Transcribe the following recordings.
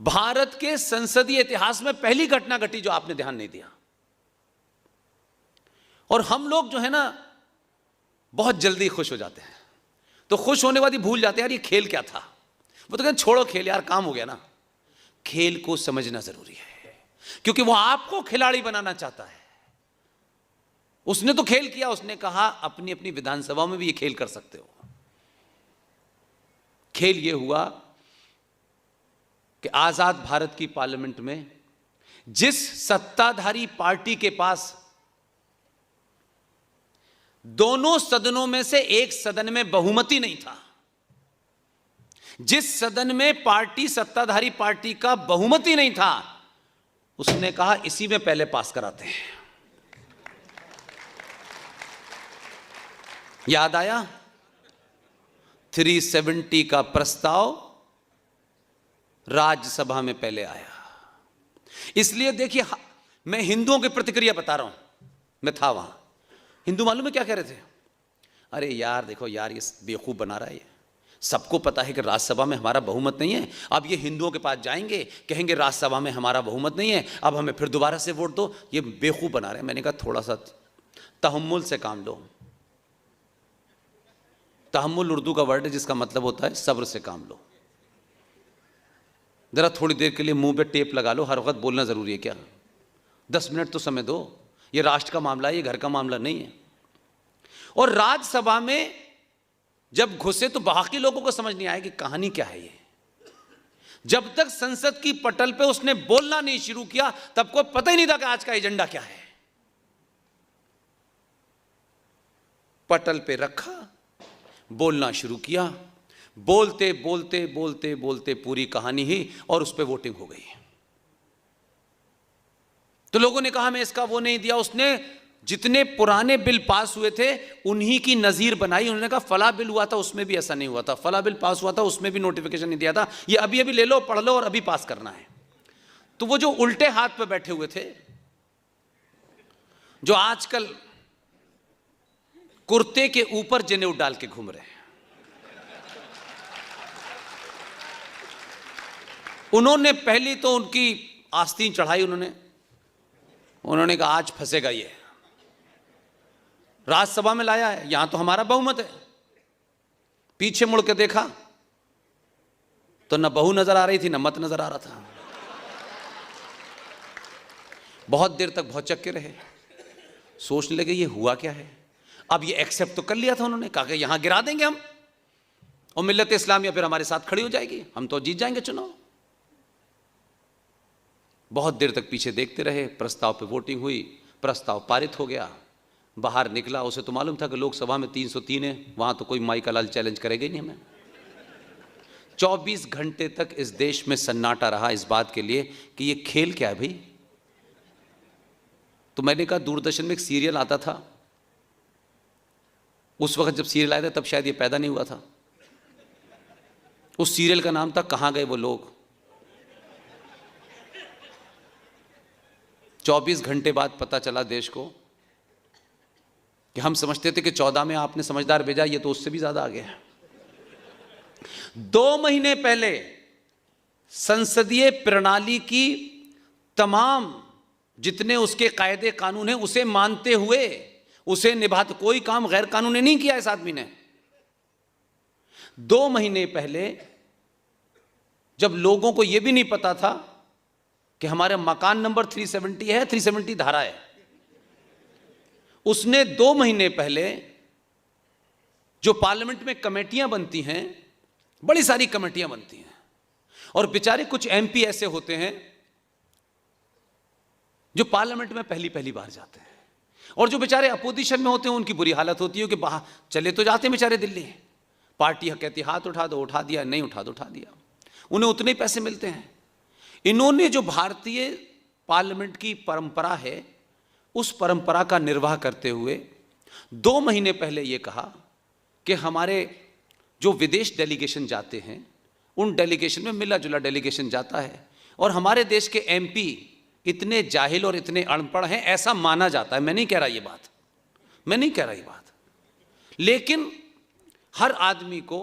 भारत के संसदीय इतिहास में पहली घटना घटी जो आपने ध्यान नहीं दिया। और हम लोग जो है ना बहुत जल्दी खुश हो जाते हैं, तो खुश होने बाद ही भूल जाते हैं यार ये खेल क्या था। वो तो कहते छोड़ो खेल यार, काम हो गया ना। खेल को समझना जरूरी है, क्योंकि वो आपको खिलाड़ी बनाना चाहता है। उसने तो खेल किया, उसने कहा अपनी अपनी विधानसभा में भी ये खेल कर सकते हो। खेल ये हुआ कि आजाद भारत की पार्लियामेंट में जिस सत्ताधारी पार्टी के पास दोनों सदनों में से एक सदन में बहुमति नहीं था, जिस सदन में सत्ताधारी पार्टी का बहुमति नहीं था, उसने कहा इसी में पहले पास कराते हैं। याद आया 370 का प्रस्ताव राज्यसभा में पहले आया। इसलिए देखिए, मैं हिंदुओं की प्रतिक्रिया बता रहा हूं, मैं था वहां। हिंदू मालूम है क्या कह रहे थे? अरे यार देखो यार, ये बेवकूफ बना रहा है, ये सबको पता है कि राज्यसभा में हमारा बहुमत नहीं है। अब ये हिंदुओं के पास जाएंगे, कहेंगे राज्यसभा में हमारा बहुमत नहीं है, अब हमें फिर दोबारा से वोट दो। ये बेवकूफ बना रहे हैं। मैंने कहा थोड़ा सा तहम्मुल से काम लो। तहम्मुल उर्दू का वर्ड है जिसका मतलब होता है सब्र से काम लो। जरा थोड़ी देर के लिए मुंह पे टेप लगा लो, हर वक्त बोलना जरूरी है क्या? 10 मिनट तो समय दो। ये राष्ट्र का मामला है, ये घर का मामला नहीं है। और राज्यसभा में जब घुसे तो बाकी लोगों को समझ नहीं आया कि कहानी क्या है ये। जब तक संसद की पटल पे उसने बोलना नहीं शुरू किया, तब को पता ही नहीं था कि आज का एजेंडा क्या है। पटल पे रखा, बोलना शुरू किया, बोलते बोलते बोलते बोलते पूरी कहानी ही, और उस पर वोटिंग हो गई। तो लोगों ने कहा मैं इसका वो नहीं दिया। उसने जितने पुराने बिल पास हुए थे उन्हीं की नजीर बनाई। उन्होंने कहा फला बिल हुआ था उसमें भी ऐसा नहीं हुआ था, फला बिल पास हुआ था उसमें भी नोटिफिकेशन नहीं दिया था, ये अभी अभी ले लो, पढ़ लो और अभी पास करना है। तो वो जो उल्टे हाथ पे बैठे हुए थे, जो आजकल कुर्ते के ऊपर जनेऊ डाल के घूम रहे हैं, उन्होंने पहली तो उनकी आस्तीन चढ़ाई। उन्होंने कहा आज फंसेगा ये, राज्यसभा में लाया है, यहां तो हमारा बहुमत है। पीछे मुड़ के देखा तो न बहू नजर आ रही थी, न मत नजर आ रहा था। बहुत देर तक भौचक के रहे, सोचने लगे ये हुआ क्या है। अब ये एक्सेप्ट तो कर लिया था उन्होंने, कहा कि यहां गिरा देंगे हम और मिल्लत इस्लामिया फिर हमारे साथ खड़ी हो जाएगी, हम तो जीत जाएंगे चुनाव। बहुत देर तक पीछे देखते रहे। प्रस्ताव पे वोटिंग हुई, प्रस्ताव पारित हो गया। बाहर निकला, उसे तो मालूम था कि लोकसभा में 303 है, वहां तो कोई माई का लाल चैलेंज करेगा ही नहीं हमें। 24 घंटे तक इस देश में सन्नाटा रहा इस बात के लिए कि ये खेल क्या है भाई। तो मैंने कहा दूरदर्शन में एक सीरियल आता था, उस वक्त जब सीरियल आया था तब शायद ये पैदा नहीं हुआ था। उस सीरियल का नाम था कहां गए वो लोग। 24 घंटे बाद पता चला देश को कि हम समझते थे कि 14 में आपने समझदार भेजा, ये तो उससे भी ज्यादा आ गया। 2 महीने पहले संसदीय प्रणाली की तमाम जितने उसके कायदे कानून हैं उसे मानते हुए, उसे निभाते, कोई काम गैर कानूनी नहीं किया इस आदमी ने। 2 महीने पहले जब लोगों को यह भी नहीं पता था कि हमारे मकान नंबर 370 है, 370 धारा है, उसने 2 महीने पहले जो पार्लियामेंट में कमेटियां बनती हैं, बड़ी सारी कमेटियां बनती हैं, और बेचारे कुछ एमपी ऐसे होते हैं जो पार्लियामेंट में पहली पहली बार जाते हैं, और जो बेचारे अपोजिशन में होते हैं उनकी बुरी हालत होती है कि बाहर चले तो जाते हैं बेचारे दिल्ली, पार्टी कहती हाथ उठा दो, उठा दिया, नहीं उठा दो, उठा दिया, उन्हें उतने ही पैसे मिलते हैं। इन्होंने जो भारतीय पार्लियामेंट की परंपरा है उस परंपरा का निर्वाह करते हुए 2 महीने पहले यह कहा कि हमारे जो विदेश डेलीगेशन जाते हैं उन डेलीगेशन में मिला जुला डेलीगेशन जाता है, और हमारे देश के एमपी इतने जाहिल और इतने अनपढ़ हैं ऐसा माना जाता है। मैं नहीं कह रहा ये बात, मैं नहीं कह रहा ये बात, लेकिन हर आदमी को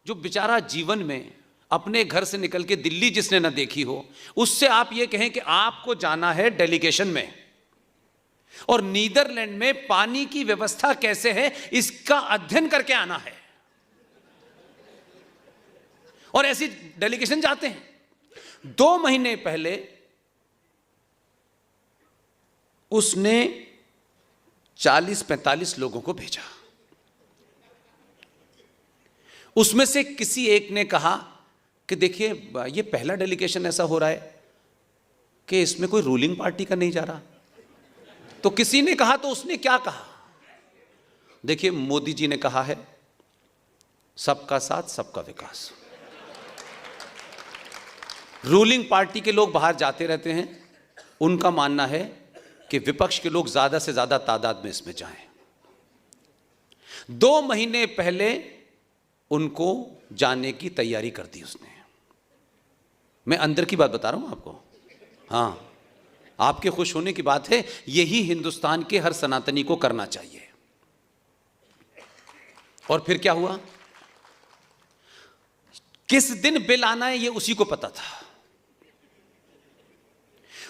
जो बेचारा जीवन में अपने घर से निकल के दिल्ली जिसने ना देखी हो, उससे आप ये कहें कि आपको जाना है डेलीगेशन में और नीदरलैंड में पानी की व्यवस्था कैसे है इसका अध्ययन करके आना है, और ऐसी डेलीगेशन जाते हैं। 2 महीने पहले उसने 40-45 लोगों को भेजा। उसमें से किसी एक ने कहा कि देखिए ये पहला डेलीगेशन ऐसा हो रहा है कि इसमें कोई रूलिंग पार्टी का नहीं जा रहा। तो किसी ने कहा, तो उसने क्या कहा, देखिए मोदी जी ने कहा है सबका साथ सबका विकास। रूलिंग पार्टी के लोग बाहर जाते रहते हैं, उनका मानना है कि विपक्ष के लोग ज्यादा से ज्यादा तादाद में इसमें जाएं। 2 महीने पहले उनको जाने की तैयारी कर दी उसने। मैं अंदर की बात बता रहा हूं आपको, हाँ, आपके खुश होने की बात है। यही हिंदुस्तान के हर सनातनी को करना चाहिए। और फिर क्या हुआ, किस दिन बिल आना है ये उसी को पता था,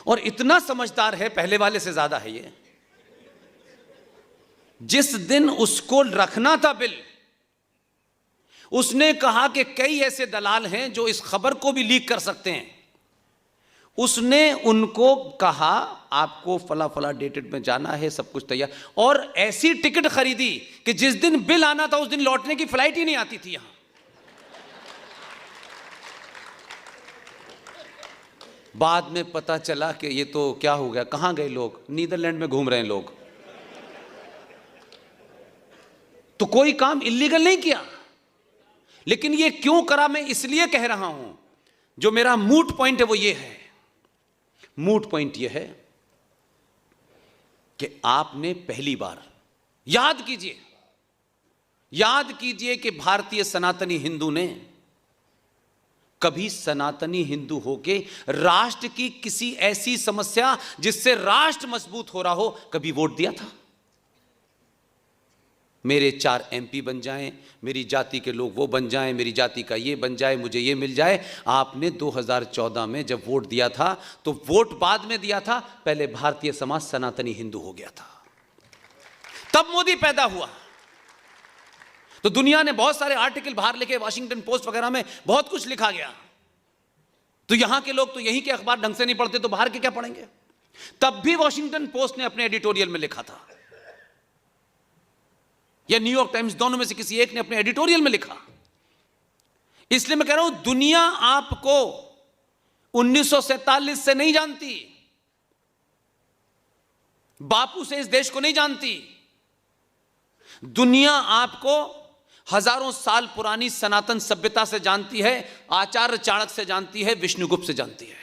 और इतना समझदार है, पहले वाले से ज्यादा है ये। जिस दिन उसको रखना था बिल, उसने कहा कि कई ऐसे दलाल हैं जो इस खबर को भी लीक कर सकते हैं। उसने उनको कहा आपको फला फला डेटेड में जाना है, सब कुछ तैयार, और ऐसी टिकट खरीदी कि जिस दिन बिल आना था उस दिन लौटने की फ्लाइट ही नहीं आती थी यहां। बाद में पता चला कि ये तो क्या हो गया, कहां गए लोग, नीदरलैंड में घूम रहे हैं लोग। तो कोई काम इलीगल नहीं किया, लेकिन ये क्यों करा मैं इसलिए कह रहा हूं, जो मेरा मूट पॉइंट है वो ये है, मूट पॉइंट ये है कि आपने पहली बार याद कीजिए कि भारतीय सनातनी हिंदू ने कभी सनातनी हिंदू होके राष्ट्र की किसी ऐसी समस्या जिससे राष्ट्र मजबूत हो रहा हो कभी वोट दिया था? मेरे 4 MP बन जाएं, मेरी जाति के लोग वो बन जाएं, मेरी जाति का ये बन जाए, मुझे ये मिल जाए। आपने 2014 में जब वोट दिया था तो वोट बाद में दिया था, पहले भारतीय समाज सनातनी हिंदू हो गया था, तब मोदी पैदा हुआ। तो दुनिया ने बहुत सारे आर्टिकल बाहर लिखे, वॉशिंगटन पोस्ट वगैरह में बहुत कुछ लिखा गया। तो यहां के लोग तो यहीं के अखबार ढंग से नहीं पढ़ते, तो बाहर के क्या पढ़ेंगे? तब भी वॉशिंगटन पोस्ट ने अपने एडिटोरियल में लिखा था, या न्यूयॉर्क टाइम्स, दोनों में से किसी एक ने अपने एडिटोरियल में लिखा। इसलिए मैं कह रहा हूं, दुनिया आपको 1947 से नहीं जानती, बापू से इस देश को नहीं जानती। दुनिया आपको हजारों साल पुरानी सनातन सभ्यता से जानती है, आचार्य चाणक्य से जानती है, विष्णुगुप्त से जानती है।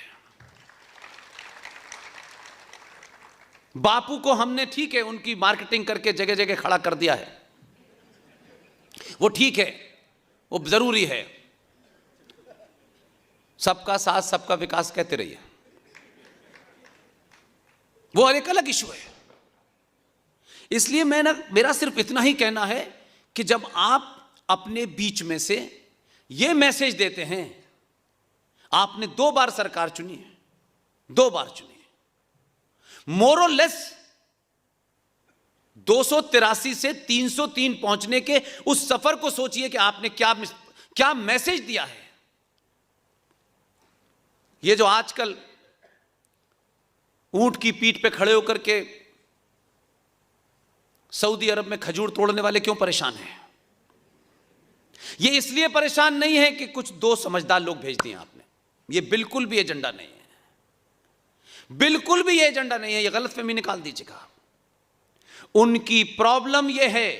बापू को हमने ठीक है उनकी मार्केटिंग करके जगह जगह खड़ा कर दिया है, वो ठीक है, वो जरूरी है, सबका साथ सबका विकास कहते रहिए, वो एक अलग इशू है। इसलिए मेरा सिर्फ इतना ही कहना है कि जब आप अपने बीच में से ये मैसेज देते हैं, आपने 2 बार सरकार चुनी है, 2 बार चुनी है, मोर और लेस 283 से 303 पहुंचने के उस सफर को सोचिए कि आपने क्या मैसेज दिया है। ये जो आजकल ऊंट की पीठ पे खड़े होकर के सऊदी अरब में खजूर तोड़ने वाले क्यों परेशान हैं? ये इसलिए परेशान नहीं है कि कुछ 2 समझदार लोग भेज दिए आपने, ये बिल्कुल भी एजेंडा नहीं है, बिल्कुल भी ये एजेंडा नहीं है, ये गलतफहमी निकाल दीजिएगा। उनकी प्रॉब्लम ये है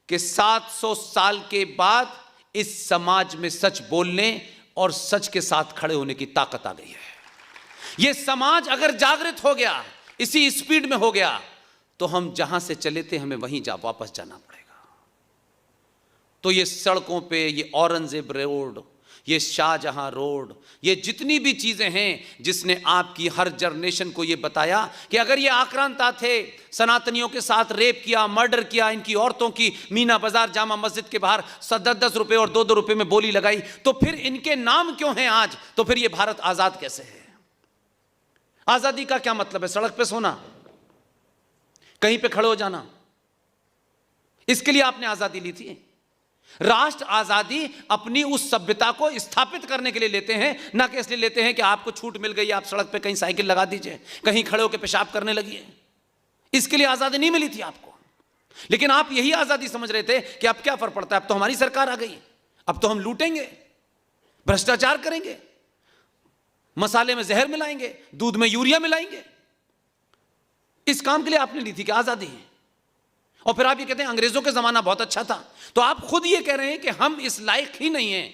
कि 700 साल के बाद इस समाज में सच बोलने और सच के साथ खड़े होने की ताकत आ गई है। यह समाज अगर जागृत हो गया, इसी स्पीड में हो गया, तो हम जहां से चले थे हमें वहीं वापस जाना पड़ेगा। तो ये सड़कों पे, ये औरंगजेब रोड, ये शाहजहां रोड, ये जितनी भी चीजें हैं जिसने आपकी हर जनरेशन को ये बताया कि अगर ये आक्रांता थे, सनातनियों के साथ रेप किया, मर्डर किया, इनकी औरतों की मीना बाजार जामा मस्जिद के बाहर 10-10 रुपए और 2-2 रुपए में बोली लगाई, तो फिर इनके नाम क्यों हैं आज? तो फिर ये भारत आजाद कैसे है? आजादी का क्या मतलब है? सड़क पे सोना, कहीं पे खड़े हो जाना, इसके लिए आपने आजादी ली थी? राष्ट्र आजादी अपनी उस सभ्यता को स्थापित करने के लिए लेते हैं, ना कि इसलिए लेते हैं कि आपको छूट मिल गई, आप सड़क पे कहीं साइकिल लगा दीजिए, कहीं खड़े होकर पेशाब करने लगिए। इसके लिए आजादी नहीं मिली थी आपको। लेकिन आप यही आजादी समझ रहे थे कि अब क्या फर्क पड़ता है, अब तो हमारी सरकार आ गई, अब तो हम लूटेंगे, भ्रष्टाचार करेंगे, मसाले में जहर मिलाएंगे, दूध में यूरिया मिलाएंगे। इस काम के लिए आपने ली थी कि आजादी है। और फिर आप ये कहते हैं अंग्रेजों का जमाना बहुत अच्छा था। तो आप खुद ये कह रहे हैं कि हम इस लायक ही नहीं हैं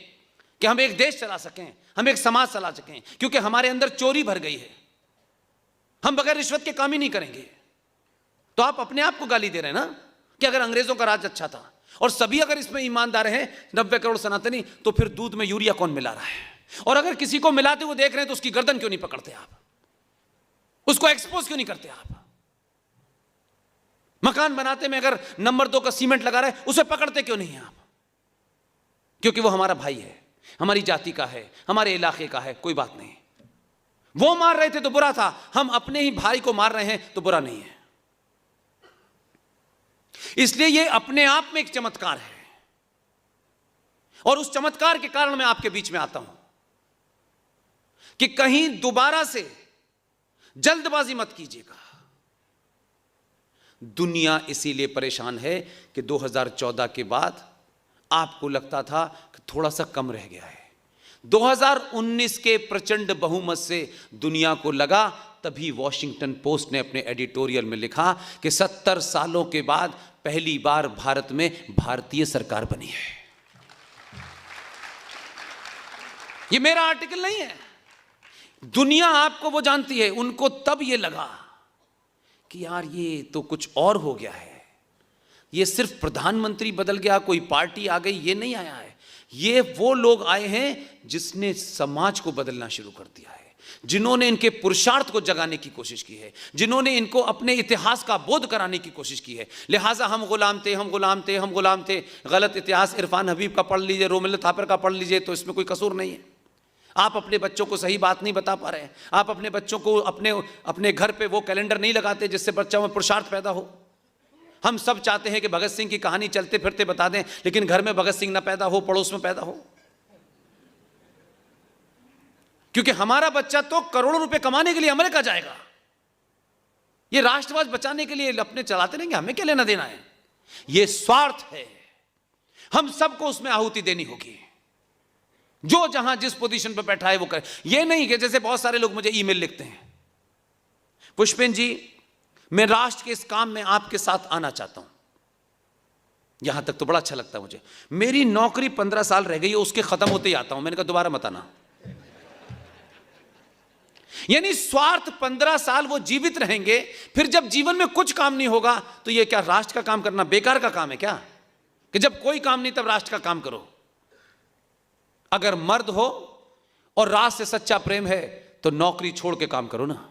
कि हम एक देश चला सकें, हम एक समाज चला सकें, क्योंकि हमारे अंदर चोरी भर गई है, हम बगैर रिश्वत के काम ही नहीं करेंगे। तो आप अपने आप को गाली दे रहे हैं ना कि अगर अंग्रेजों का राज अच्छा था और सभी अगर इसमें ईमानदार हैं 90 करोड़ सनातनी, तो फिर दूध में यूरिया कौन मिला रहा है? और अगर किसी को मिलाते हुए देख रहे हैं तो उसकी गर्दन क्यों नहीं पकड़ते आप? उसको एक्सपोज क्यों नहीं करते आप? मकान बनाते में अगर नंबर 2 का सीमेंट लगा रहा है, उसे पकड़ते क्यों नहीं हैं आप? क्योंकि वो हमारा भाई है, हमारी जाति का है, हमारे इलाके का है, कोई बात नहीं। वो मार रहे थे तो बुरा था, हम अपने ही भाई को मार रहे हैं तो बुरा नहीं है। इसलिए ये अपने आप में एक चमत्कार है, और उस चमत्कार के कारण मैं आपके बीच में आता हूं कि कहीं दोबारा से जल्दबाजी मत कीजिएगा। दुनिया इसीलिए परेशान है कि 2014 के बाद आपको लगता था कि थोड़ा सा कम रह गया है। 2019 के प्रचंड बहुमत से दुनिया को लगा, तभी वॉशिंगटन पोस्ट ने अपने एडिटोरियल में लिखा कि 70 सालों के बाद पहली बार भारत में भारतीय सरकार बनी है। ये मेरा आर्टिकल नहीं है, दुनिया आपको वो जानती है। उनको तब ये लगा कि यार ये तो कुछ और हो गया है, ये सिर्फ प्रधानमंत्री बदल गया, कोई पार्टी आ गई, ये नहीं आया है। ये वो लोग आए हैं जिसने समाज को बदलना शुरू कर दिया है, जिन्होंने इनके पुरुषार्थ को जगाने की कोशिश की है, जिन्होंने इनको अपने इतिहास का बोध कराने की कोशिश की है। लिहाजा हम गुलाम थे, हम गुलाम थे, हम गुलाम थे, गलत इतिहास इरफान हबीब का पढ़ लीजिए, रोमिल थापर का पढ़ लीजिए, तो इसमें कोई कसूर नहीं है। आप अपने बच्चों को सही बात नहीं बता पा रहे हैं, आप अपने बच्चों को अपने घर पे वो कैलेंडर नहीं लगाते जिससे बच्चों में पुरुषार्थ पैदा हो। हम सब चाहते हैं कि भगत सिंह की कहानी चलते फिरते बता दें, लेकिन घर में भगत सिंह ना पैदा हो, पड़ोस में पैदा हो, क्योंकि हमारा बच्चा तो करोड़ों रुपए कमाने के लिए अमेरिका जाएगा। ये राष्ट्रवाद बचाने के लिए अपने चलाते रहेंगे, हमें क्या लेना देना है? ये स्वार्थ है, हम सबको उसमें आहुति देनी होगी। जो जहां जिस पोजीशन पर बैठा है वो करे। ये नहीं कि जैसे बहुत सारे लोग मुझे ईमेल लिखते हैं, पुष्पेंद्र जी मैं राष्ट्र के इस काम में आपके साथ आना चाहता हूं। यहां तक तो बड़ा अच्छा लगता है मुझे, मेरी नौकरी 15 साल रह गई है, उसके खत्म होते ही आता हूं। मैंने कहा दोबारा मत आना। यानी स्वार्थ 15 साल वो जीवित रहेंगे, फिर जब जीवन में कुछ काम नहीं होगा तो ये क्या राष्ट्र का काम करना बेकार का काम है क्या? कि जब कोई काम नहीं तब राष्ट्र का काम करो। अगर मर्द हो और राष्ट्र से सच्चा प्रेम है तो नौकरी छोड़ के काम करो ना।